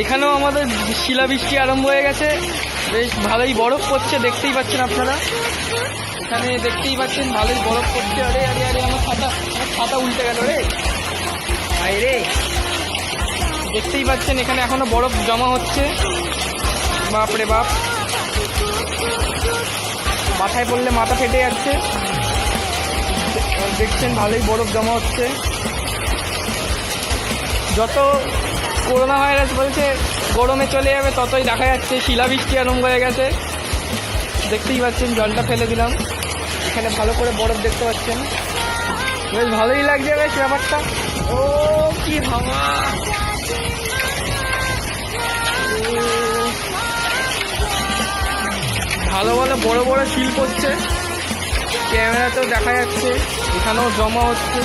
এখানেও আমাদের শিলাবৃষ্টি আরম্ভ হয়ে গেছে, বেশ ভালোই বরফ পড়ছে, দেখতেই পাচ্ছেন আপনারা। এখানে দেখতেই পাচ্ছেন ভালোই বরফ পড়ছে। আরে আরে আরে আমার ছাতা উল্টে গেল রে ভাই রে। দেখতেই পাচ্ছেন এখানে এখনো বরফ জমা হচ্ছে। বাপরে বাপ, মাথায় পড়লে মাথা ফেটে যাচ্ছে। দেখছেন ভালোই বরফ জমা হচ্ছে। যত করোনা ভাইরাস বলছে গরমে চলে যাবে, ততই দেখা যাচ্ছে শিলাবৃষ্টি আরম্ভ হয়ে গেছে। দেখতেই পাচ্ছেন জলটা ফেলে দিলাম, এখানে ভালো করে বরফ দেখতে পাচ্ছেন। বেশ ভালোই লাগছে বেশ ব্যাপারটা। ও কি হাওয়া, ভালো ভালো বড় বড় শিল পড়ছে। ক্যামেরাতেও দেখা যাচ্ছে, এখানেও জমা হচ্ছে।